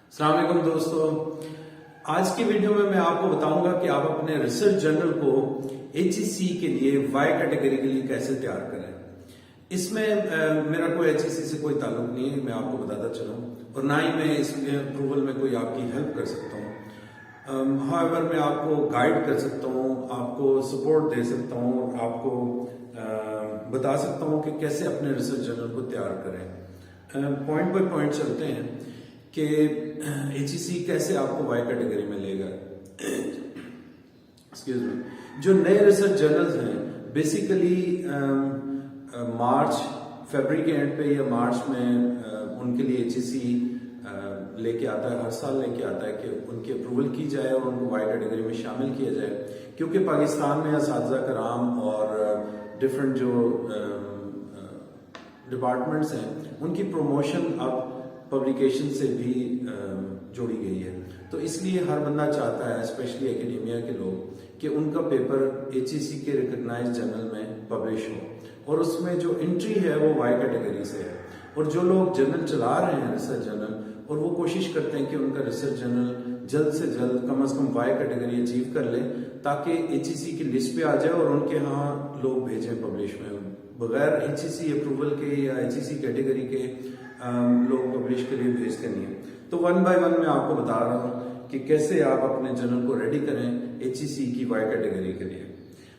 अस्सलाम वालेकुम दोस्तों, आज की वीडियो में मैं आपको बताऊंगा कि आप अपने रिसर्च जर्नल को HEC के लिए वाई कैटेगरी के लिए कैसे तैयार करें। इसमें मेरा कोई HEC से कोई ताल्लुक नहीं है, मैं आपको बताता चलूं, और ना ही मैं इसमें अप्रूवल में कोई आपकी हेल्प कर सकता हूं। हाउएवर मैं आपको गाइड कर सकता हूं, आपको सपोर्ट दे सकता हूं, आपको बता सकता हूं कि कैसे अपने रिसर्च जर्नल को तैयार करें। पॉइंट बाय पॉइंट चलते हैं कि HEC कैसे आपको वाई कैटेगरी में लेगा। Excuse me. जो नए रिसर्च जर्नल्स हैं बेसिकली मार्च फरवरी के एंड पे या मार्च में उनके लिए HEC लेके आता है, हर साल लेके आता है कि उनकी अप्रूवल की जाए और उनको वाई कैटेगरी में शामिल किया जाए, क्योंकि पाकिस्तान में असातिज़ा कराम और डिफरेंट जो डिपार्टमेंट्स हैं उनकी प्रमोशन अब पब्लिकेशन से भी जोड़ी गई है। तो इसलिए हर बंदा चाहता है, स्पेशली एकेडेमिया के लोग, कि उनका पेपर HEC के रिकॉग्नाइज्ड जर्नल में पब्लिश हो और उसमें जो एंट्री है वो वाई कैटेगरी से है। और जो लोग जर्नल चला रहे हैं रिसर्च जर्नल, और वो कोशिश करते हैं कि उनका रिसर्च जर्नल जल्द से जल्द कम से कम वाई कैटेगरी अचीव कर ले, ताकि HEC की लिस्ट पे आ जाए और उनके यहाँ लोग भेजें पब्लिश में। बगैर HEC अप्रूवल के या HEC कैटेगरी के लोग पब्लिश के लिए भेजते नहीं है। तो वन बाय वन मैं आपको बता रहा हूँ कि कैसे आप अपने जर्नल को रेडी करें HEC की वाई कैटेगरी के लिए।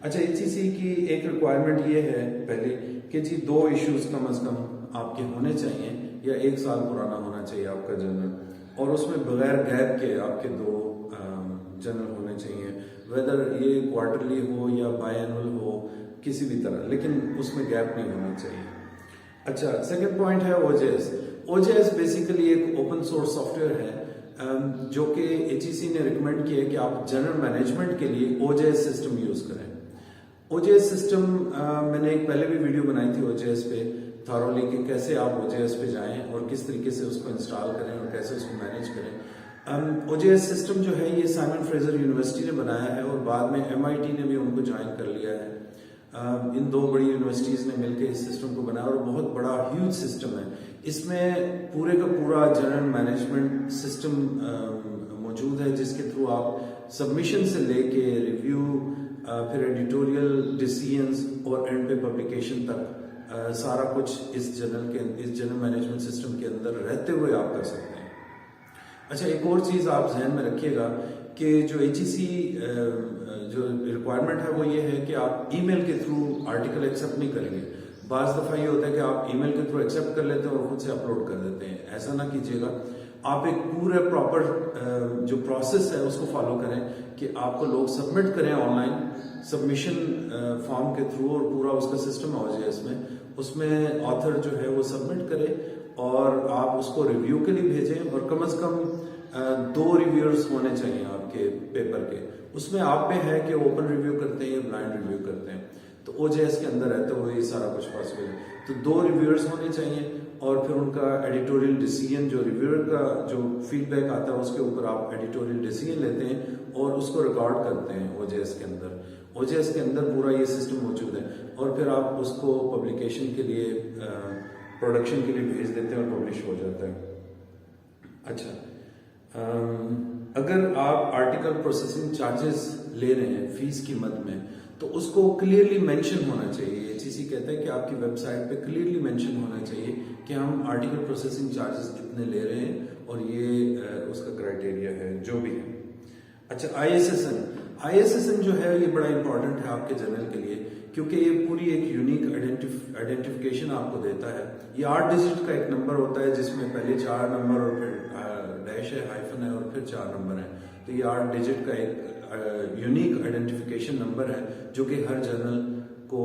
अच्छा, HEC की एक रिक्वायरमेंट ये है पहले कि जी 2 इश्यूज कम से कम आपके होने चाहिए, या 1 साल पुराना होना चाहिए आपका जर्नल, और उसमें बगैर गैप के आपके 2 जर्नल होने चाहिए, वेदर ये क्वार्टरली हो या बाय एनुअल हो, किसी भी तरह, लेकिन उसमें गैप नहीं होना चाहिए। अच्छा, सेकंड पॉइंट है OJS। OJS बेसिकली एक ओपन सोर्स सॉफ्टवेयर है जो कि HEC ने रिकमेंड किया है कि आप जनरल मैनेजमेंट के लिए OJS सिस्टम यूज करें। OJS सिस्टम मैंने एक पहले भी वीडियो बनाई थी OJS पे थॉरोली, कि कैसे आप OJS पे जाएं और किस तरीके से उसको इंस्टॉल करें और कैसे उसको मैनेज करें। OJS सिस्टम जो है ये साइमन फ्रेजर यूनिवर्सिटी ने बनाया है और बाद में MIT ने भी उनको ज्वाइन कर लिया है। इन 2 बड़ी यूनिवर्सिटीज ने मिलकर इस सिस्टम को बनाया और बहुत बड़ा ह्यूज सिस्टम है। इसमें पूरे का पूरा जनरल मैनेजमेंट सिस्टम मौजूद है, जिसके थ्रू आप सबमिशन से लेके रिव्यू, फिर एडिटोरियल डिसीजंस और एंड पे पब्लिकेशन तक सारा कुछ इस जनरल मैनेजमेंट सिस्टम के अंदर रहते हुए आप कर सकते हैं। अच्छा, एक और चीज आप जहन में रखिएगा कि जो HEC जो रिक्वायरमेंट है वो ये है कि आप ईमेल के थ्रू आर्टिकल एक्सेप्ट नहीं करेंगे। बाज दफा ये होता है कि आप ईमेल के थ्रू एक्सेप्ट कर लेते हैं और खुद से अपलोड कर देते हैं। ऐसा ना कीजिएगा, आप एक पूरे प्रॉपर जो प्रोसेस है उसको फॉलो करें कि आपको लोग सबमिट करें ऑनलाइन सबमिशन फॉर्म के थ्रू, और पूरा उसका सिस्टम हो जाए उसमें ऑथर जो है वो सबमिट करे और आप उसको रिव्यू के लिए भेजें, और कम से कम 2 रिव्यूअर्स होने चाहिए आपके पेपर के। उसमें आप पे है कि ओपन रिव्यू करते हैं या ब्लाइंड रिव्यू करते हैं, तो OJS के अंदर रहते हुए ये सारा कुछ पॉसिबल है। तो 2 रिव्यूअर्स होने चाहिए, और फिर उनका एडिटोरियल डिसीजन, जो रिव्यूअर का जो फीडबैक आता है उसके ऊपर आप एडिटोरियल डिसीजन लेते हैं और उसको रिकॉर्ड करते हैं OJS के अंदर। OJS के अंदर पूरा ये सिस्टम मौजूद है, और फिर आप उसको पब्लिकेशन के लिए, प्रोडक्शन के लिए भेज देते हैं और पब्लिश हो जाता है। अच्छा, अगर आप आर्टिकल प्रोसेसिंग चार्जेस ले रहे हैं फीस की मद में, तो उसको क्लियरली मेंशन होना चाहिए। HEC कहता है कि आपकी वेबसाइट पे क्लियरली मेंशन होना चाहिए कि हम आर्टिकल प्रोसेसिंग चार्जेस इतने ले रहे हैं और ये उसका क्राइटेरिया है जो भी है। अच्छा, ISSN जो है ये बड़ा इंपॉर्टेंट है आपके जर्नल के लिए, क्योंकि ये पूरी एक यूनिक आइडेंटिफिकेशन आपको देता है। ये 8 डिजिट का एक नंबर होता है, जिसमें पहले 4 नंबर और फिर डैश है, हाइफन है और फिर 4 नंबर है। तो ये 8 डिजिट का एक यूनिक आइडेंटिफिकेशन नंबर है जो कि हर जर्नल को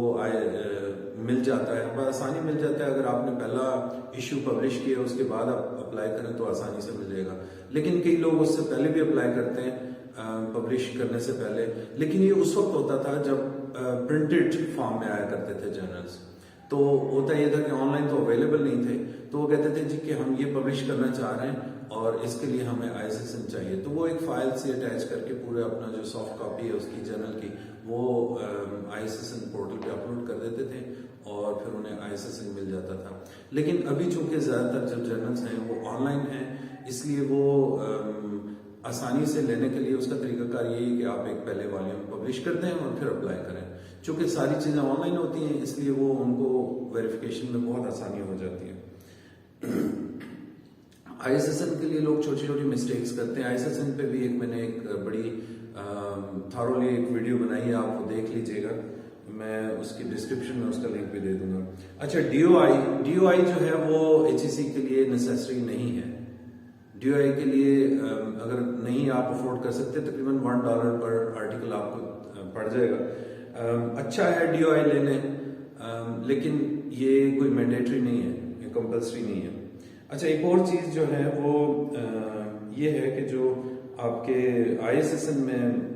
मिल जाता है, बड़ा आसानी मिल जाता है। अगर आपने पहला इश्यू पब्लिश किया उसके बाद आप अप्लाई करें तो आसानी से मिल जाएगा, लेकिन कई लोग उससे पहले भी अप्लाई करते हैं पब्लिश करने से पहले। लेकिन ये उस वक्त होता था जब प्रिंटेड फॉर्म में आया करते थे जर्नल्स, तो होता ये था कि ऑनलाइन तो अवेलेबल नहीं थे, तो वो कहते थे जी कि हम ये पब्लिश करना चाह रहे हैं और इसके लिए हमें ISSN चाहिए। तो वो एक फाइल से अटैच करके पूरे अपना जो सॉफ्ट कॉपी है उसकी जर्नल की वो ISSN पोर्टल पे अपलोड कर देते थे और फिर उन्हें ISSN मिल जाता था। लेकिन अभी चूंकि ज़्यादातर जो जर्नल्स हैं वो ऑनलाइन हैं, इसलिए वो आसानी से लेने के लिए उसका तरीकाकार यही है कि आप एक पहले वॉल्यूम पब्लिश कर दें और फिर अप्लाई करें। चूंकि सारी चीज़ें ऑनलाइन होती हैं इसलिए वो उनको वेरिफिकेशन में बहुत आसानी हो जाती है। ISSN के लिए लोग छोटी छोटी मिस्टेक्स करते हैं। ISSN पे भी मैंने एक बड़ी थॉरोली एक वीडियो बनाई है, आप वो देख लीजिएगा, मैं उसकी डिस्क्रिप्शन में उसका लिंक भी दे दूंगा। अच्छा, DOI जो है वो HEC के लिए नेसेसरी नहीं है। DOI के लिए अगर नहीं आप अफोर्ड कर सकते तकरीबन $1 पर आर्टिकल आपको पड़ जाएगा। अच्छा है DOI ले लें, लेकिन ये कोई मैंडेटरी नहीं है, ये कंपल्सरी नहीं है। अच्छा, एक और चीज़ जो है वो ये है कि जो आपके ISSN में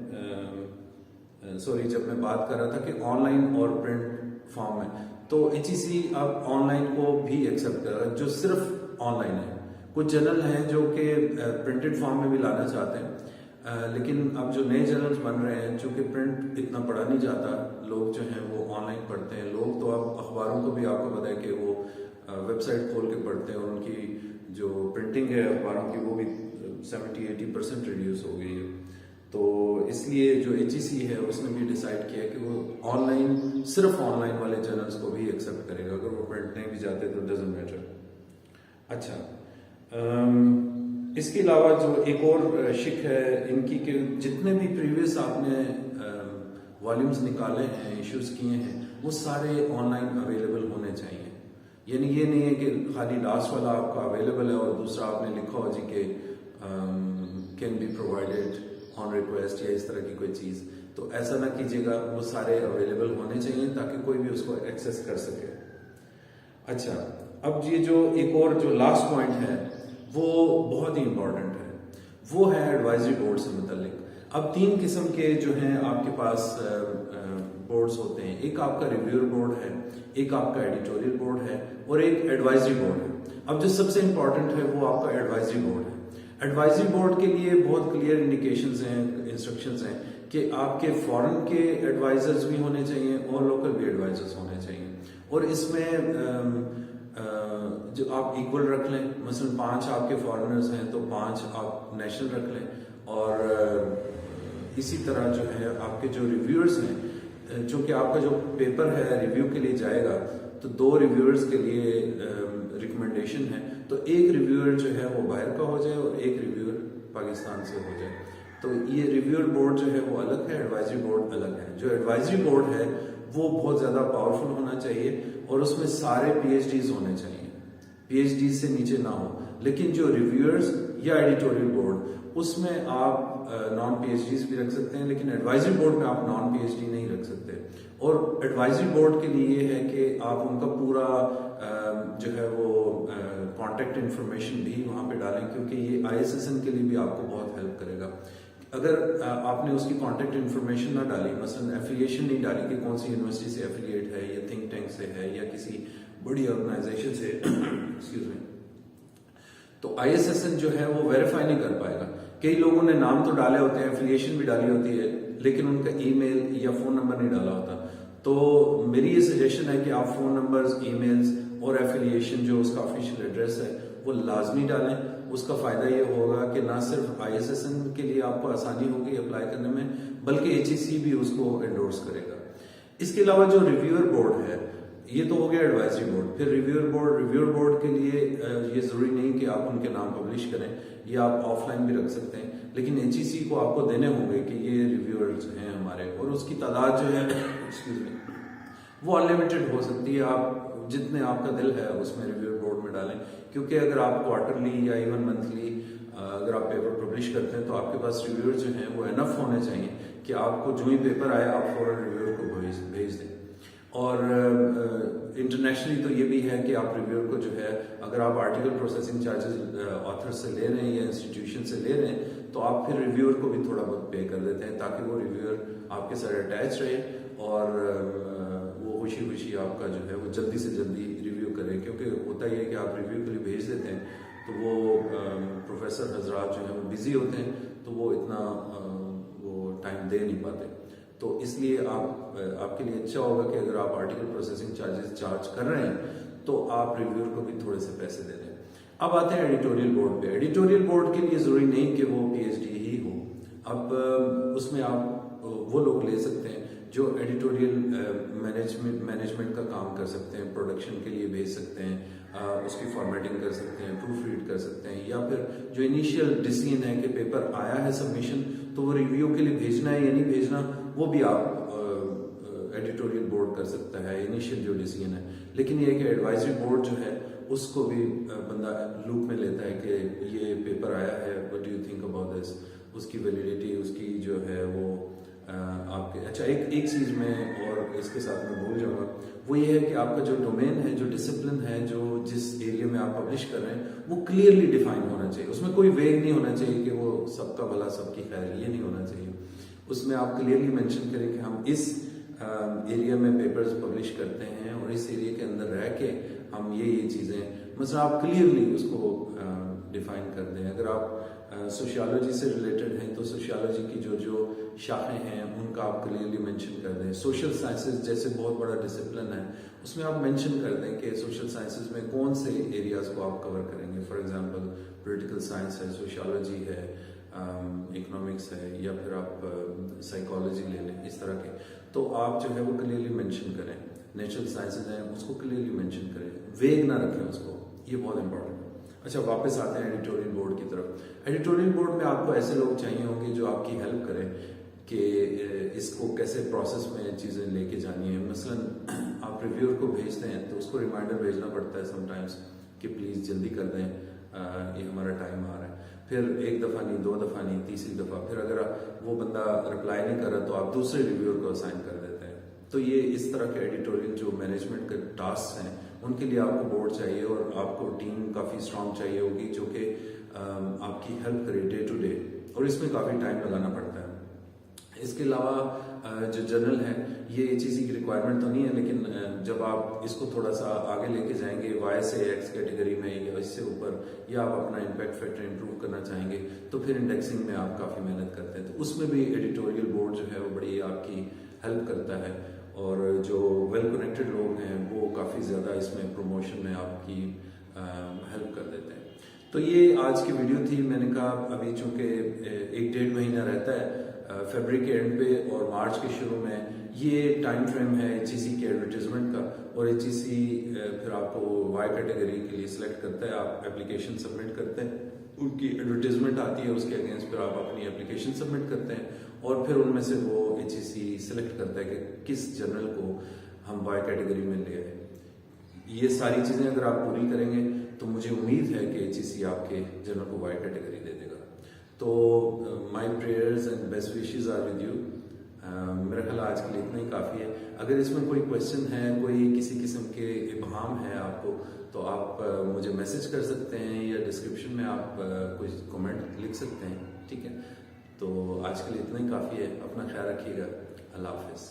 जब मैं बात कर रहा था कि ऑनलाइन और प्रिंट फॉर्म में, तो HEC अब ऑनलाइन को भी एक्सेप्ट कर रहा है जो सिर्फ ऑनलाइन है। कुछ जर्नल हैं जो कि प्रिंटेड फॉर्म में भी लाना चाहते हैं, लेकिन अब जो नए जर्नल्स बन रहे हैं चूंकि प्रिंट इतना पढ़ा नहीं जाता, लोग जो हैं वो ऑनलाइन पढ़ते हैं। लोग तो अब अखबारों को भी आपको पता है कि वो वेबसाइट खोल के पढ़ते हैं और उनकी जो प्रिंटिंग है अखबारों की वो भी 70-80% रिड्यूस हो गई है। तो इसलिए जो HEC है उसने भी डिसाइड किया कि वो ऑनलाइन, सिर्फ ऑनलाइन वाले जर्नल्स को भी एक्सेप्ट करेगा, अगर वो प्रिंट नहीं भी जाते तो डजंट मैटर। अच्छा, इसके अलावा जो एक और शिक है इनकी कि जितने भी प्रीवियस आपने वॉल्यूम्स निकाले हैं, इश्यूज किए हैं, वो सारे ऑनलाइन अवेलेबल होने चाहिए। यानी ये नहीं है कि खाली लास्ट वाला आपका अवेलेबल है और दूसरा आपने लिखा हो जी के can be provided on request या इस तरह की कोई चीज़, तो ऐसा ना कीजिएगा। वो सारे अवेलेबल होने चाहिए ताकि कोई भी उसको एक्सेस कर सके। अच्छा, अब ये जो एक और जो लास्ट पॉइंट है वो बहुत ही इंपॉर्टेंट है, वो है एडवाइजरी बोर्ड से मुतल्लिक। अब 3 किस्म के जो हैं आपके पास बोर्ड्स होते हैं। एक आपका रिव्यूअर बोर्ड है, एक आपका एडिटोरियल बोर्ड है और एक एडवाइजरी बोर्ड है। अब जो सबसे इंपॉर्टेंट है वो आपका एडवाइजरी बोर्ड है। एडवाइजरी बोर्ड के लिए बहुत क्लियर इंडिकेशंस हैं, इंस्ट्रक्शंस हैं कि आपके फॉरेन के एडवाइजर्स भी होने चाहिए और लोकल भी एडवाइजर्स होने चाहिए। और इसमें जो आप इक्वल रख लें, मसलन 5 आपके फॉरेनर्स हैं तो 5 आप नेशनल रख लें। और इसी तरह जो है आपके जो रिव्यूअर्स हैं, चूंकि आपका जो पेपर है रिव्यू के लिए जाएगा तो 2 रिव्यूअर्स के लिए रिकमेंडेशन है, तो एक रिव्यूअर जो है वो बाहर का हो जाए और एक रिव्यूअर पाकिस्तान से हो जाए। तो ये रिव्यूअर बोर्ड जो है वो अलग है, एडवाइजरी बोर्ड अलग है। जो एडवाइजरी बोर्ड है वो बहुत ज्यादा पावरफुल होना चाहिए और उसमें सारे PhDs होने चाहिए, PhD से नीचे ना हो। लेकिन जो रिव्यूअर्स या एडिटोरियल बोर्ड, उसमें आप नॉन PhDs भी रख सकते हैं, लेकिन एडवाइजरी बोर्ड में आप नॉन PhD नहीं रख सकते। और एडवाइजरी बोर्ड के लिए ये है कि आप उनका पूरा जो है वो कॉन्टेक्ट इन्फॉर्मेशन भी वहाँ पे डालें, क्योंकि ये ISSN के लिए भी आपको बहुत हेल्प करेगा। अगर आपने उसकी कॉन्टेक्ट इन्फॉर्मेशन ना डाली, मसलन एफिलिएशन नहीं डाली कि कौन सी यूनिवर्सिटी से एफिलिएट है या थिंक टैंक से है या किसी बड़ी ऑर्गेनाइजेशन से एक्सक्यूज मी, तो ISSN जो है वो वेरीफाई नहीं कर पाएगा। कई लोगों ने नाम तो डाले होते हैं, एफिलिएशन भी डाली होती है, लेकिन उनका ईमेल या फोन नंबर नहीं डाला होता। तो मेरी ये सजेशन है कि आप फोन नंबर्स, ईमेल्स और एफिलिएशन जो उसका ऑफिशियल एड्रेस है वो लाजमी डालें। उसका फायदा ये होगा कि ना सिर्फ ISSN के लिए आपको आसानी होगी अप्लाई करने में, बल्कि HEC भी उसको एंडोर्स करेगा। इसके अलावा जो रिव्यूअर बोर्ड है, ये तो हो गया एडवाइजरी बोर्ड। फिर रिव्यूअर बोर्ड के लिए ये जरूरी नहीं कि आप उनके नाम पब्लिश करें, ये आप ऑफलाइन भी रख सकते हैं, लेकिन HEC को आपको देने होंगे कि ये रिव्यूअर्स हैं हमारे, और उसकी तादाद जो है एक्सक्यूज मी वो अनलिमिटेड हो सकती है। आप जितने आपका दिल है उसमें रिव्यूअर बोर्ड में डालें, क्योंकि अगर आप क्वार्टरली या इवन मंथली अगर आप पेपर पब्लिश करते हैं तो आपके पास रिव्यूअर जो हैं वो एनफ होने चाहिए कि आपको जो ही पेपर आए आप फौरन रिव्यूअर को भेज दें। और इंटरनेशनली तो ये भी है कि आप रिव्यूअर को जो है, अगर आप आर्टिकल प्रोसेसिंग चार्जेस ऑथर से ले रहे हैं या इंस्टीट्यूशन से ले रहे हैं, तो आप फिर रिव्यूअर को भी थोड़ा बहुत पे कर देते हैं ताकि वो रिव्यूअर आपके साथ अटैच रहे और वो खुशी आपका जो है वो जल्दी से जल्दी रिव्यू करे। क्योंकि होता ही है कि आप रिव्यू के लिए भेज देते हैं तो वो प्रोफेसर हजरात जो हैं वो बिजी होते हैं, तो वो इतना वो टाइम दे नहीं पाते। तो इसलिए आपके लिए अच्छा होगा कि अगर आप आर्टिकल प्रोसेसिंग चार्जेस चार्ज कर रहे हैं तो आप रिव्यूअर को भी थोड़े से पैसे दे दें। अब आते हैं एडिटोरियल बोर्ड पे। एडिटोरियल बोर्ड के लिए जरूरी नहीं कि वो पीएचडी ही हो। अब उसमें आप वो लोग ले सकते हैं जो एडिटोरियल मैनेजमेंट का काम कर सकते हैं, प्रोडक्शन के लिए भेज सकते हैं, उसकी फॉर्मेटिंग कर सकते हैं, प्रूफ रीड कर सकते हैं, या फिर जो इनिशियल डिसीजन है कि पेपर आया है सबमिशन तो वो रिव्यू के लिए भेजना है या नहीं भेजना, वो भी आप एडिटोरियल बोर्ड कर सकता है, इनिशियल जो डिसीजन है। लेकिन ये कि एडवाइजरी बोर्ड जो है उसको भी बंदा लूप में लेता है कि ये पेपर आया है, what do you think about this, उसकी वैलिडिटी, उसकी जो है वो आपके। अच्छा, एक चीज मैं और इसके साथ मैं भूल जाऊंगा, वो ये है कि आपका जो डोमेन है, जो डिसिप्लिन है, जो जिस एरिया में आप पब्लिश कर रहे हैं वो क्लियरली डिफाइन होना चाहिए। उसमें कोई वेग नहीं होना चाहिए कि वो सबका भला सबकी खैर, ये नहीं होना चाहिए। उसमें आप क्लियरली मेंशन करें कि हम इस एरिया में पेपर्स पब्लिश करते हैं और इस एरिया के अंदर रह के हम ये चीजें, मतलब आप क्लियरली उसको डिफाइन कर दें। अगर आप सोशियोलॉजी से रिलेटेड हैं तो सोशियोलॉजी की जो शाखें हैं उनका आप क्लियरली मेंशन कर दें। सोशल साइंसेज जैसे बहुत बड़ा डिसिप्लिन है, उसमें आप मेंशन कर दें कि सोशल साइंसेज में कौन से एरियाज को आप कवर करेंगे। फॉर एग्जांपल पॉलिटिकल साइंस है, सोशियोलॉजी है, इकोनॉमिक्स है, या फिर आप साइकोलॉजी ले लें, इस तरह के। तो आप जो है वो क्लियरली मेंशन करें। नेचुरल साइंसेज हैं उसको क्लियरली मेंशन करें, वेग ना रखें उसको, ये बहुत इंपॉर्टेंट है। अच्छा, वापस आते हैं एडिटोरियल बोर्ड की तरफ। एडिटोरियल बोर्ड में आपको ऐसे लोग चाहिए होंगे जो आपकी हेल्प करें कि इसको कैसे प्रोसेस में चीज़ें लेके जानी है। मसलन आप रिव्यूअर को भेजते हैं तो उसको रिमाइंडर भेजना पड़ता है समटाइम्स कि प्लीज़ जल्दी कर दें, ये हमारा टाइम आ रहा है। फिर एक दफ़ा नहीं, दो दफ़ा नहीं, तीसरी दफ़ा, फिर अगर वो बंदा रिप्लाई नहीं कर रहा तो आप दूसरे रिव्यूअर को असाइन कर देते हैं। तो ये इस तरह के एडिटोरियल जो मैनेजमेंट के टास्क हैं उनके लिए आपको बोर्ड चाहिए और आपको टीम काफ़ी स्ट्रांग चाहिए होगी जो कि आपकी हेल्प करे डे टू डे, और इसमें काफ़ी टाइम लगाना पड़ता है। इसके अलावा जो जर्नल है ये एचईसी की रिक्वायरमेंट तो नहीं है, लेकिन जब आप इसको थोड़ा सा आगे लेके जाएंगे वाई से एक्स कैटेगरी में या इससे ऊपर, या आप अपना इम्पैक्ट फैक्टर इंप्रूव करना चाहेंगे तो फिर इंडेक्सिंग में आप काफ़ी मेहनत करते हैं। तो उसमें भी एडिटोरियल बोर्ड जो है वो बड़ी आपकी हेल्प करता है, और जो वेल कनेक्टेड लोग हैं वो काफ़ी ज़्यादा इसमें प्रमोशन में आपकी हेल्प कर देते हैं। तो ये आज की वीडियो थी। मैंने कहा अभी चूंकि 1-1.5 महीना रहता है फरवरी के एंड पे और मार्च के शुरू में, ये टाइम फ्रेम है एचईसी के एडवर्टीजमेंट का, और एचईसी फिर आपको वाई कैटेगरी के लिए सिलेक्ट करता है। आप एप्लीकेशन सबमिट करते हैं, उनकी एडवर्टीजमें आती है, उसके अगेंस्ट फिर आप अपनी एप्लीकेशन सबमिट करते हैं, और फिर उनमें से वो एचईसी सिलेक्ट करता है कि किस जर्नल को हम वाई कैटेगरी में ले आए। ये सारी चीजें अगर आप पूरी करेंगे तो मुझे उम्मीद है कि एचईसी आपके जर्नल को वाई कैटेगरी दे देगा। तो my prayers and best wishes are with you. मेरा ख्याल आज के लिए इतना ही काफ़ी है। अगर इसमें कोई क्वेश्चन है, कोई किसी किस्म के इबहम है आपको, तो आप मुझे मैसेज कर सकते हैं या डिस्क्रिप्शन में आप कोई कमेंट लिख सकते हैं, ठीक है। तो आज के लिए इतना ही काफ़ी है। अपना ख्याल रखिएगा। अल्लाह हाफिज़।